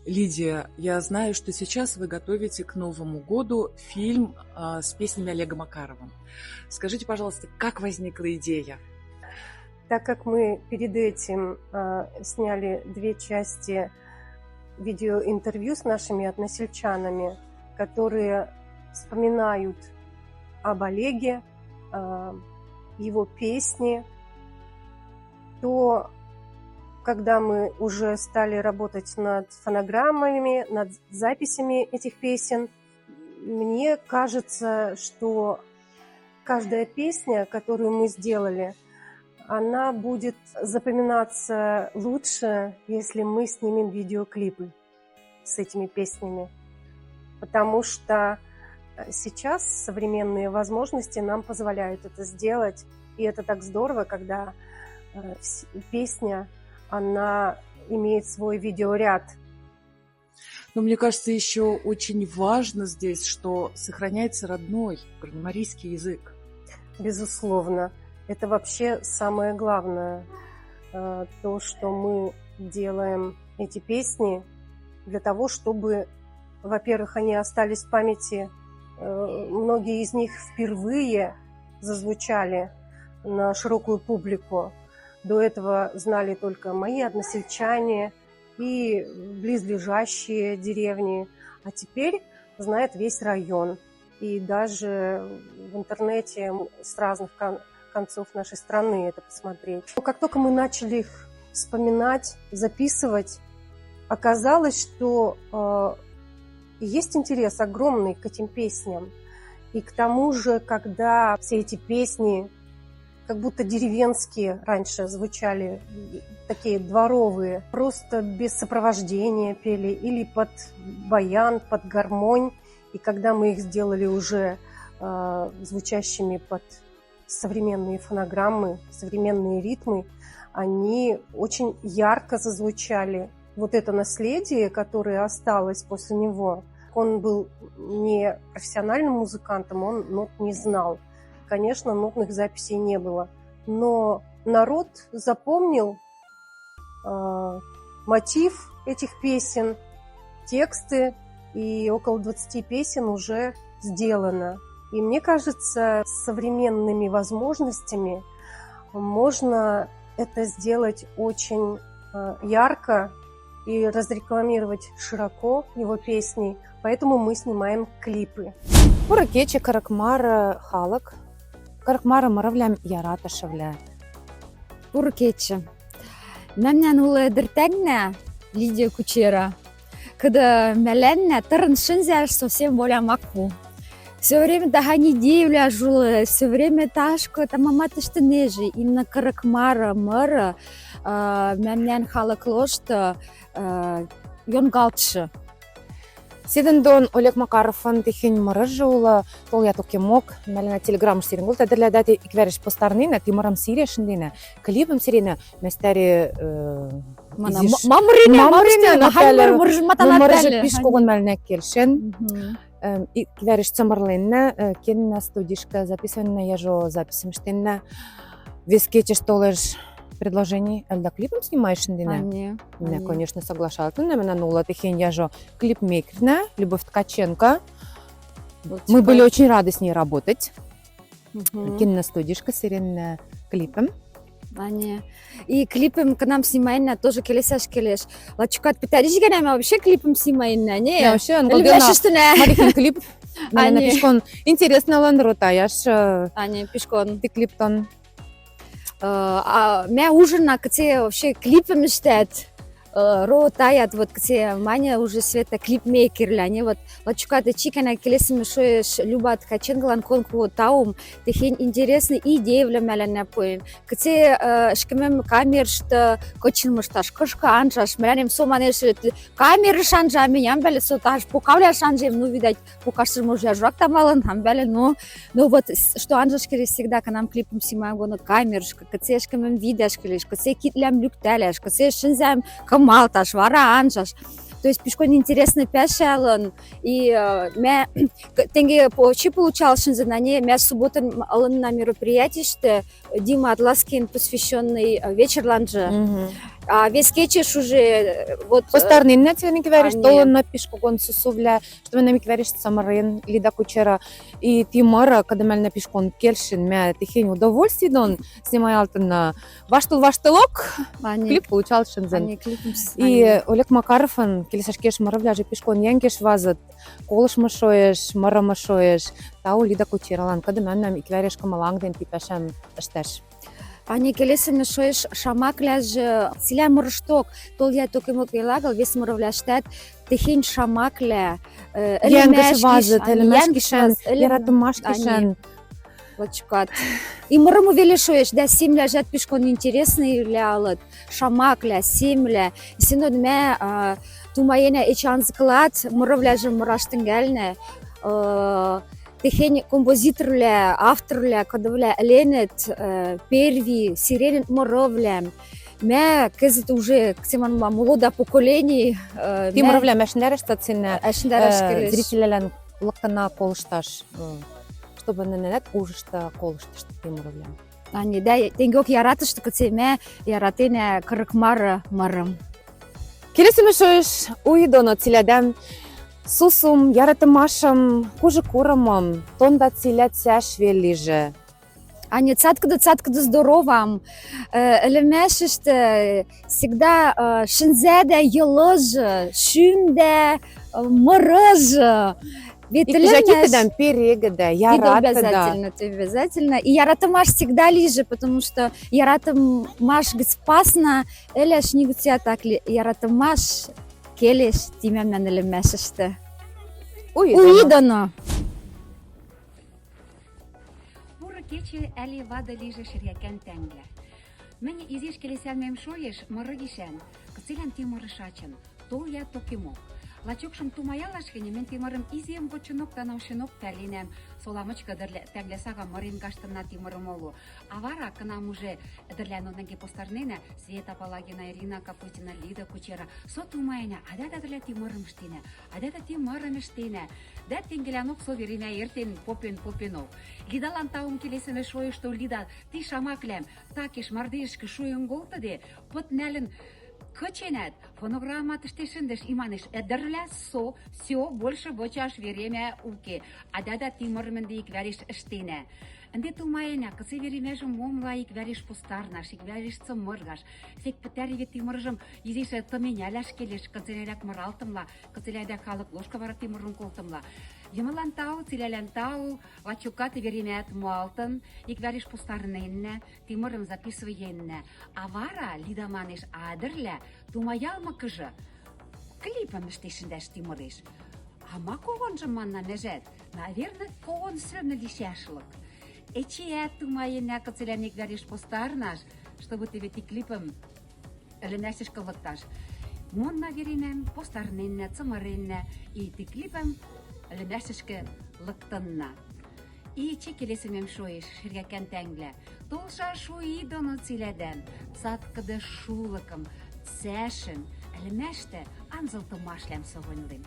Лидия, я знаю, что сейчас вы готовите к Новому году фильм с песнями Олега Макарова. Скажите, пожалуйста, как возникла идея? Так как мы перед этим сняли 2 части видеоинтервью с нашими односельчанами, которые вспоминают об Олеге, его песни, то когда мы уже стали работать над фонограммами, над записями этих песен, мне кажется, что каждая песня, которую мы сделали, она будет запоминаться лучше, если мы снимем видеоклипы с этими песнями. Потому что сейчас современные возможности нам позволяют это сделать. И это так здорово, когда песня, она имеет свой видеоряд. Но мне кажется, еще очень важно здесь, что сохраняется родной марийский язык. Безусловно. Это вообще самое главное. То, что мы делаем эти песни для того, чтобы, во-первых, они остались в памяти. Многие из них впервые зазвучали на широкую публику. До этого знали только мои односельчане и близлежащие деревни. А теперь знает весь район. И даже в интернете с разных концов нашей страны это посмотреть. Но как только мы начали их вспоминать, записывать, оказалось, что есть интерес огромный к этим песням. И к тому же, когда все эти песни как будто деревенские раньше звучали, такие дворовые, просто без сопровождения пели или под баян, под гармонь. И когда мы их сделали уже звучащими под современные фонограммы, современные ритмы, они очень ярко зазвучали. Вот это наследие, которое осталось после него, он был не профессиональным музыкантом, он нот не знал. Конечно, нотных записей не было. Но народ запомнил мотив этих песен, тексты, и около 20 песен уже сделано. И мне кажется, с современными возможностями можно это сделать очень ярко и разрекламировать широко его песни. Поэтому мы снимаем клипы. Уракечи каракмара халак. Каракмара маравлям ярата шавля. Уракечи. Мемнен улы дыртегне Лидия Кучера. Когда меленне тырншинзяш совсем более маку. Все время тахани девля жулы, все время ташка тамама тыштынежи. Именно каракмара мара мемнен халак лошта йонгалтшы. Седендон Олег Макаровын тихин мырыжы ула, тол я токе мок, мәліна телеграмм сирен бұл, тәдірлі дәті икверіш постарнына, тимарам сирия шындына, клипым сирена, мәстәрі мамырыны пиш коғын мәліне келшін. Икверіш цымырлынна, кенна студишка записанна, я жо записымштынна, вескечеш толыш предложений, әлда клипом снимаешь шындына? Не, конечно, соглашалась. Ну, наверное, нула тихин, я же клипмейкерна, Любовь Ткаченко. Мы были очень рады с ней работать. Киностудишка сирен клипом. И клипом к нам снимаем, тоже келесаш келеш. Лачукат питариш генами вообще клипом снимаем, не? Я вообще, Марихин клип. Наверное, пешкон интересно ландрота, я ж... Пешкон. Ты клиптон. Мя ужина, где вообще клипами штат, таят, вот где Маня уже света клипмейкерля, они вот лачукаты чикана келесим шоеш Люба Ткаченко ланконку таум, тихин интересный идеи влямяля поин, где шкемем камер что кочин мушташ кошка анжаш, мялянем соманеш камеры шанжами, ямбеле соташ покавля шанжем, ну видать покажешь может жрак тамалан, ямбеле, ну вот что анжаш кери всегда к нам клипом снимаем гоно камерушка, где шкемем видаш келеш, где китлям люктеляш, где шинзам малташ, вара анжаш. То есть пешкон интересно пешалон. И я тенге почти получал шинзанание. Я суббота на мероприятии, что Дима Атласкин, посвященный вечер ланжа. А вес кечеш уже вот... Постарнинне цвени квериш, не. то на пешкогон сусувля, что на квериш самарин, лида кучера. И ти мара, когда мел на пешкон кельшин, мя тихень удовольствие, дон снимай алтын на ваштылок, клип получал шензен. И Олег Макаровын, келесашкеш маравляжи пешкон янгеш вазат, колыш машоеш, мара машоеш, тау лида кучералан, когда мел на квериш камалангден типешем эштеш. Ани келесеме шоеш шамакляж силя мұрышток, тол я токемок елагал, вес мұрывляштат, техень шамакля, янгеш вазат, элемешкишен, яратымашкишен. Лачкат. И мұрымы веле шоеш, да семля жат пешкон интересный лялат, шамакля, семля, и синод мә тумаене эчанзыклад, мұрывляжы мұраштынгальне, техень композиторля, авторля, кодовля ленет, перви, сиренет моровля. Мя кезет уже ксеман молода поколение. Ти моровля мешнерешта цене зрителялен лактана колышташ, чтобы не нет ужышта колышташ ти моровля. Ани да тенгок яратышты кцеме яратене кырыкмар марым. Келесеме шоеш уйдоно цилядам сусум, яратымашым, кужы курамым, тонда циля цяш велиже. Аня, цаткада здоровам, элемешеште всегда шинзеде елыжы, шюмде морыжы. И кижакитедам перегада, яратада. Это обязательно. И яратымаш всегда лиже, потому что яратымаш гспасна, эляш не гця так ли, яратымаш келеш тимемнен элемешеште. Уйдано. Кече әлі вада лиже шырякен тәңлі. Мені изеш келесәлмем шоеш мұры кешен, кыцилен тимырышачын, тол я токимок. Лачокшым тумаялашкене мен тимырым изем бочынок танаушынок тәлинем, соламычка тәңлесага мырым гаштына тимырым олу. Авара кынам уже дырлянонанге постарнене, Света Палагина, Ирина Капутина, Лида Кучера, со тумайне, адада дырля тимырым штине, адада тимырым штине. Да тенгелянок со верине ертен попен-попенок. Лидалан таум келесеме шое, что Лида, ты шамаклем, такиш мардешки шуен голтаде, пот нелен кыченет, фонограмма тыштешендеш иманеш, эдерля со, все, больше бочаш время уке, адада тимырменде иквериш штине. Энде тумайня, кысе веримежым момла иквериш постарнаш, иквериш цымыргаш. Сек пытереве тимыржым изише тыменяляш келеш, кыцелядак мыралтымла, кыцелядак халык ложка вара тимырым колтымла. Йымылан тау, цилялен тау, лачукаты веримет муалтын, иквериш постарненне, тимырым записываенне. А вара, Лида манеш, адырля, тумаялма кыжы, клипом штешіндеш тимыриш. А ма когонжым манна нежет, наверное, когон срывны лишяшлык. Эчият тумаенне кыцелян иквериш постарнаш, чтобы ты ведь и клипом эленесиш кылыкташ. Монна веримем, постарненне, цымыренне, и ты клипом эленесишке лыктынна. И чекелесемем шоеш, ширякен тәңле. Толша шуи дону циляден, цаткыды шулыкым, цәшін, әлімәшті анзылты машлям соғынлым.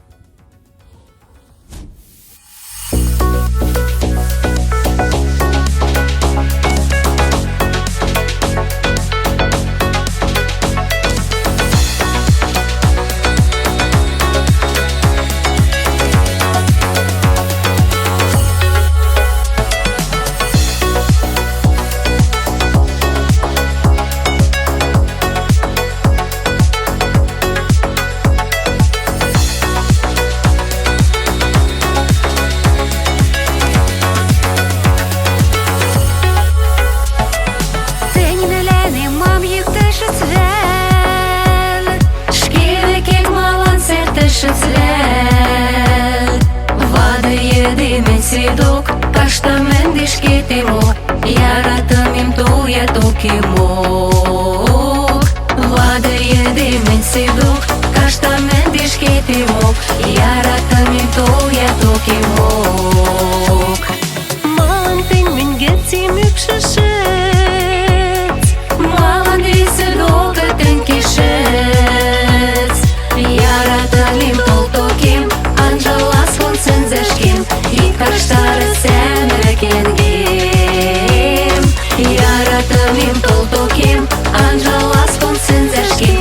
Яратымим тол токим, анжалас кон сензешки.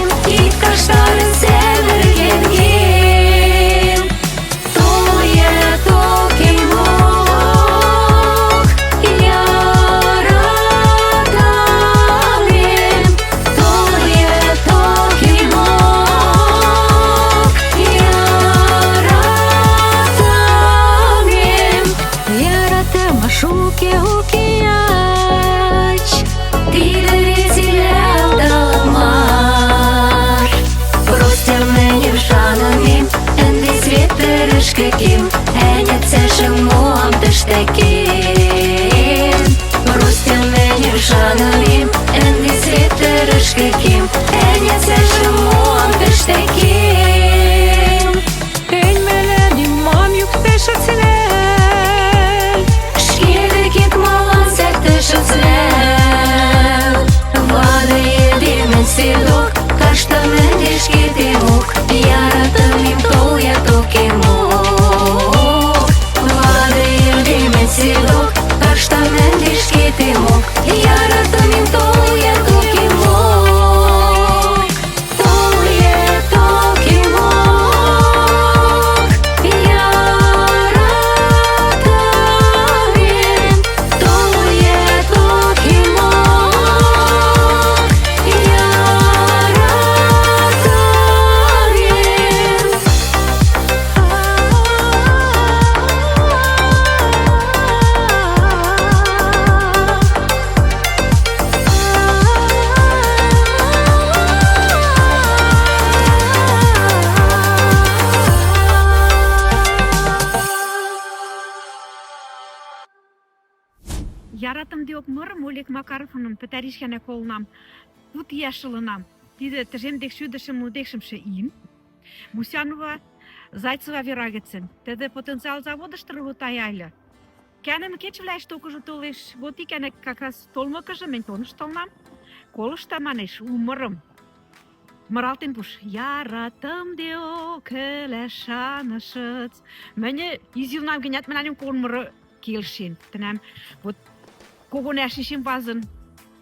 Яратым диок мырым Олег Макаровның петәришкәне колнам. Кут яшылынам. Тиде тежемдек шүдешем удекшемше им. Мусянова Зайцева Верагецин. Теде потенциал заводыштыр рутаяйлы. Кәнем кечвләш токыжы толеш. Вот и кәне как раз толмыкыжы мен тоныш толнам. Колышта манеш умырым. Мыралтын пуш. Яратым диок элешанышыц. Мене изилнам генят менанем колмыры келшен. Тенем вот когон яшишим базын.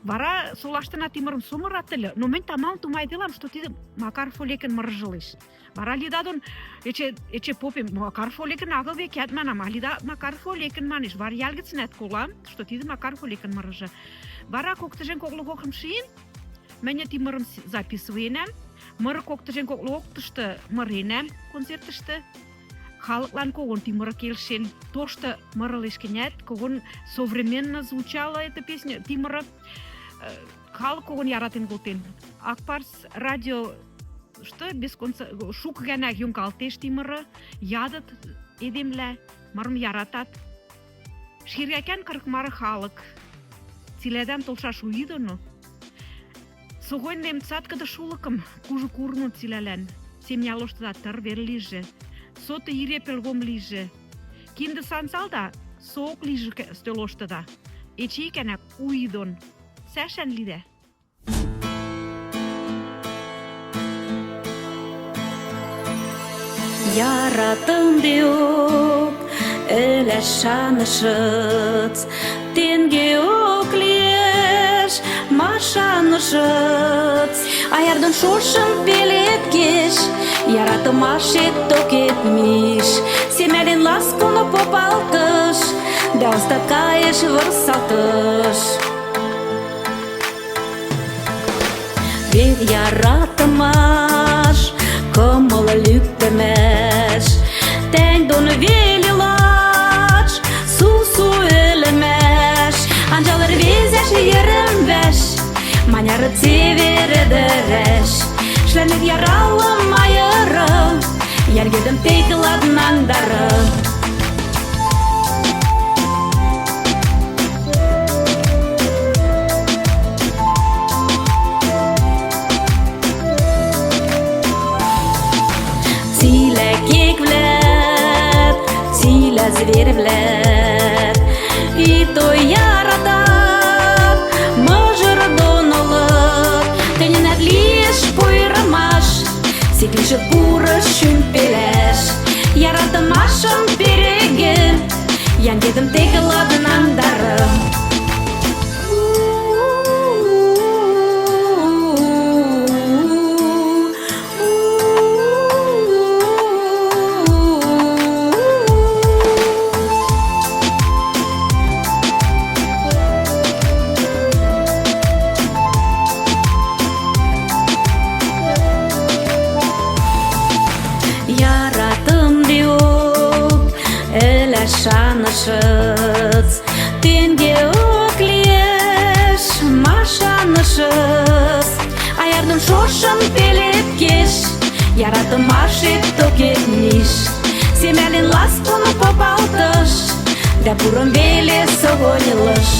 Вара солаштына тимырым сумыраттылы. Но мен тамам тумайдылам, что тиде Макаров Олекин мырыжылыш. Вара лидадон эче попим Макаров Олекин агыл век ятманам. Алида Макаров Олекин маниш. Вара ялгыцынат колам, что тиде Макаров Олекин мырыжы. Вара коктыжен коклы кокым шиин. Мене тимырым записывайнам. Мыры коктыжен коклы октышты мырынам концертышты. Халыклан когон тимыры келшен. То, что мырылышкенят, когон современно звучала эта песня тимыры. Халык когон яратын колтен. Акпарс радио что без конца шук гана юнкалтеш тимыры, ядыт эдемле, мырым яратат. Ширякен кырыкмары халык. Циледем толшаш уидону. Согойн немцат кыды шулыкым кужу курну цилелен. Семья лоштыда тыр верлиже. Соты ирепел гом лиже. Кинде сансалда соок лиже стелоштыда. Эчейкенек уидон. Сәшән лиде. Яратым диок элешанышыц. Тенге оклеш машанышыц. Аярдын шошым пелеткеш. Яратым ашет токетмиш. Семелин ласкуну попалтыш. Да устаткаеш вырсалтыш. Вет яратымаш кымыл лүктемеш. Тәң доны велилач сусу өлемеш. Анжалыр везеш ерімбеш. Маняры цевередереш. Шләмек яралым айыры. Яргедім тейкіладын аңдары. Зверь влет, и то яратат, мажыр донылып, тәне надлиш пойрамаш, секлиші пуры шүмпелеш, яратымашым переге, янгедім текіладын аңдары. Шанышыц, тенге оклеш, машанышыц. Аярдын шошым пелеткеш, яратым ашет токетмиш. Семелин ласкуну попалтыш, да пурым веле согонылыш.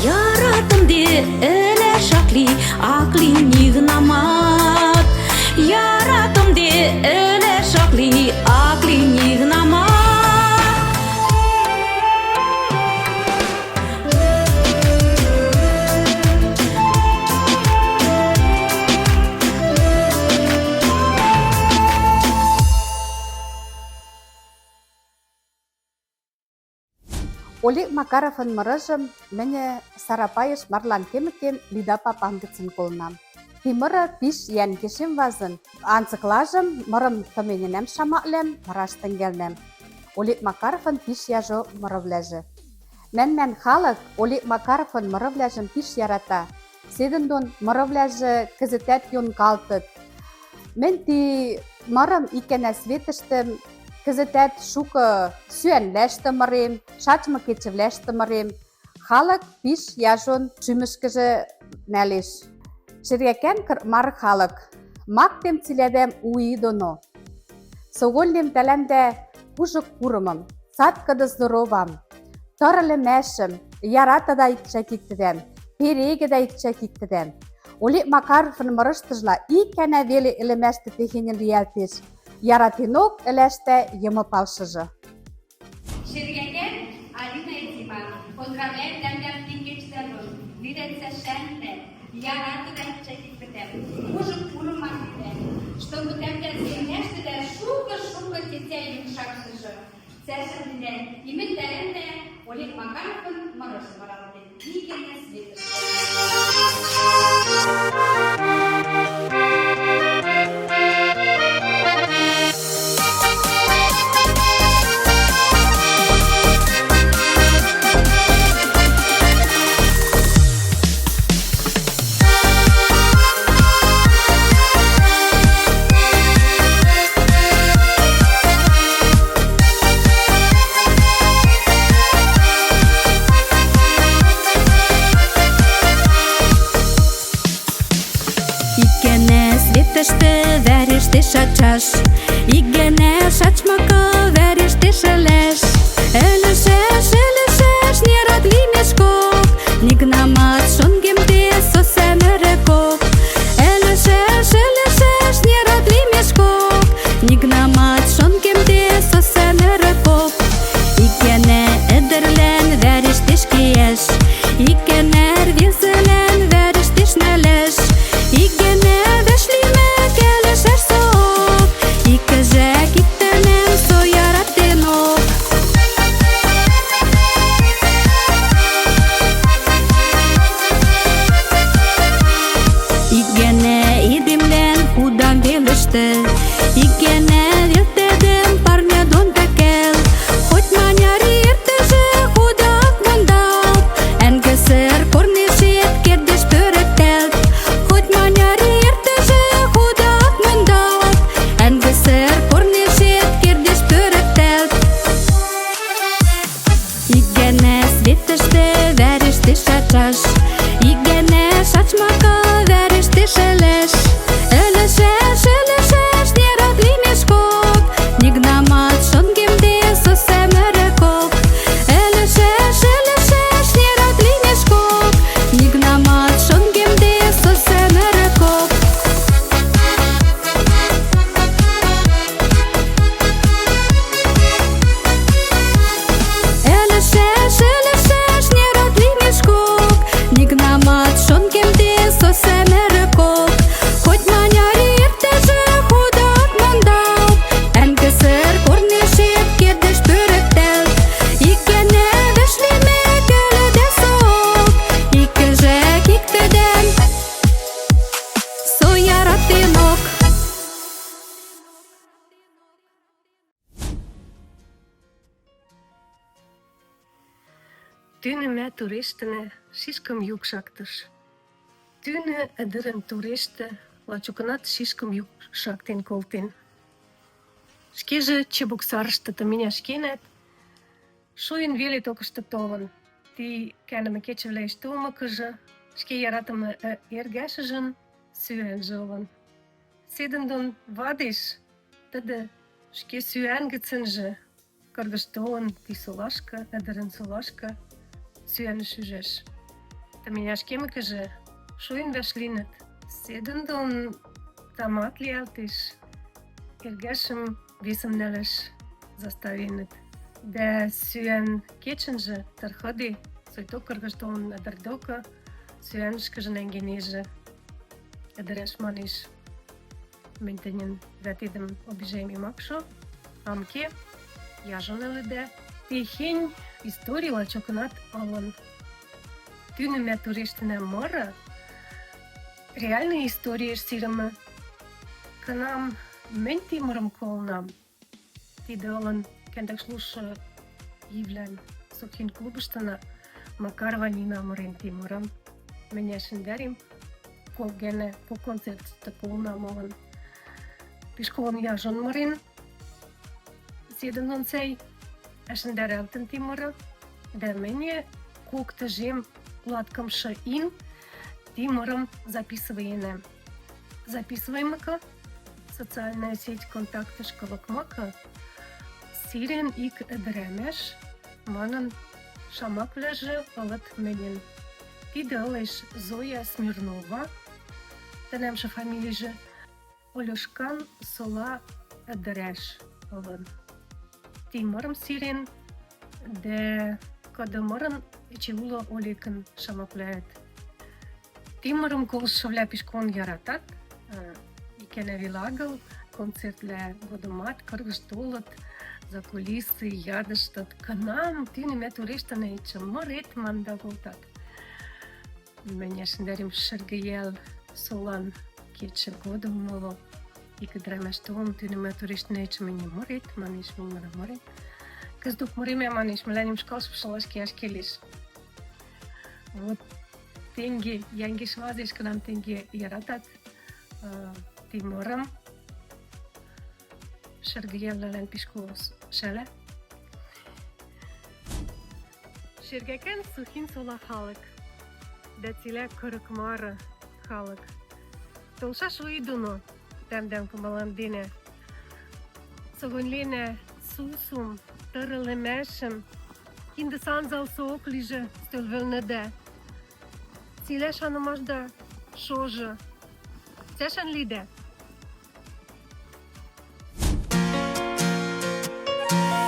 Яратым де элеш акли нигнамат. Яратым де элеш акли нигнамат. Олег Макаровын мырыжым мене Сарапайыш марлан кемыкен Лида папан гыцын колнам. Тимыры пиш йәнкешем вазын. Анцыклажым мырым тымененем шамаклем, мыраш тәңгелнем. Олег Макаровын пиш яжо мырывләжі. Мән халык Олег Макаровын мырывләжым пиш ярата. Седін дон мырывләжі кізітәт йон калтыт. Мен ти мырым икәнә светіштім, кізітәт шуқы сүйәнләшті мырем, шачмы кетчевләшті мырем. Халык пиш яжон чүмішкіжі нәлеш. Шырякен мары халык. Мактем цилядем уидоно. Согольдем тәлемде пужык курымым, садкыды здоровам, тырылы мәшім, ярата да икчак иктеден, переге да икчак иктеден. Олег Макаровын мырыштыжла икәнә веле элемәште техенен риялтеш. Яратинок эләште йымы палшыжы. Шергәкән Алина Этиман, поздравляем Дамьян Пикечтару, видеться шәнте, яраты да чәкиктеден, мужик урмакеден, чтобы Дамьян семьяшты да шука детей юмшакшыжы. Сәшәнден, имендәрендә Олег Макаровын мырыш мыралды, игене светышты. Вәріште шачаш, игене шачмака вәріште шелеш. Әлішеш, не радли мешкок, нигнамат шонгемде сосемерекок. Әлішеш, не радли мешкок, нигнамат шонгемде сосемерекок. Игене эдерлен вәріште шкиеш, игене везелен вәріште шнелеш. Игене Игене вертедем парня дон такел, хоть маняри ертеже худа акмандал, энгесер корнешет кердеш пöröktelt, хоть маняри ертеже худа акмандал, энгесер корнешет кердеш pöröktelt. Игене светеште вәріште шачаш, игене шачмака вәріште шелеш. Нигнамат шонгемде сосемерекок. Әлішеш, не радли мешкок, нигнамат шонгемде сосемерекок. Әлішеш, не радли мешкок, нигнамат шонгемде сосемерекок. Хоть маняри ертеже худа акмандал, энгесер корнешет кердеш pöröktelt. Игене вешлиме келеде сок, икежек иктеден со яратинок. Tyyne mä turistene siskam juksaktas. Tyyne ederen turiste лачуканат шишкам юг шактен колтин. Шкеже чебуксарштата меня шкенет. Шоин вели только что тован. Ти кәнеме кечевлеш тума кажа. Шке яратаме ергашыжын сүйен жолан. Седендон вадиш, тады шке сүйен гыцынжы. Кыргыштован ти солашка, эдерен солашка сүйен шүжеш. Та меня шкеме кажа. Шоин вешлинет. Седендон тамат лиалтиш. Ергашым висам нелеш заставинет. Да сүйен кеченже тархади, сойто кыргыштован эдердока, сүйен шкыжын энгенеже. Эдереш маниш. Ментенен вятидем обижеми макшо. Амке, яжон эледе. Тихень истории лачоканат алан. Тюне мя туриштене мора. Реальные истории сираме. Канам менти морам колнам. Ти делан кендак слуша Ивлен Сокин клубыштана Макарова Нина Моренти морам. Меня шендерим. Колгене по концерт колна молан. Пишколан я жон морин. Седен он цей. Шендерелтен ти мора. Да мене колкта жем ладкам шаин. Ти морам записываем. Записываем-ка. Социальная сеть контакты школок мака. Сирен ик эдремеш. Манан шамакляже палат менен. Тиде ылеш Зоя Смирнова, тенемше фамилийже Олешкан сола Эдереш ылын. Тимырым сирен, де кадымырын эче уло Олекын шамакляет. Тимырым колыштшывлӓ пишкон яратат, икӓнӓ вел агыл, концертлӓ годымат кыргыж толыт, за кулисы ядыштыт. Кынам тӱнӹ мӓ турештӹнӓ эче мырет манда колтат. Мӹнь ӓшӹндӓрем Шӹргӹйӓл солан кечӹ годым моло ик ӹдӹрӓмӓш толын, тӱнӹ мӓ турештӹнӓ эче мӹньӹ мырет, манеш, мӹнь мырем мырем. Кӹздок мыремӓ, манеш, мӹлӓнем шкалш пшалаш кеӓш келеш. Вот тенге йӓнгеш вазеш, кынам тенге яратат Тимырым, Шӹргӹйӓллӓн пишко шӓлӓ. Шергӓкӓн Сухин сола халык, дӓ цилӓ кырык мары халык. Толшаш вуй доно тӓмдӓм кымыланденӓ. Согоньленӓ сусум, тыры лӹмӓшӹм, киндӹ санзал соок лижӹ стӧл вӹлнӹдӓ. Цилӓ шанымашда шожы, цӓшӓн лидӓ.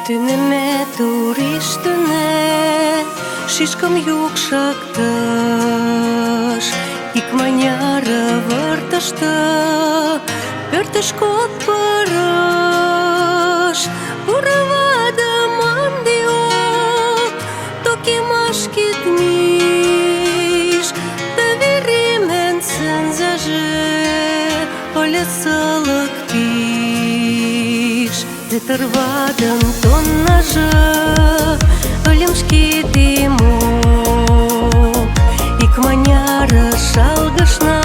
Тӱнӹмӓ турештӹнӓ, шишкым юк шактыш, икманяры выртышты, пӧртӹш кок пырыш, пуры вадым андеок, токемаш кет миш, тӹверемӓн сӹнзӓжӹ, ыльы сылык пиш. Петр вадын тоннажы, ыльым ӹшкетемок, икманяры шалгышна.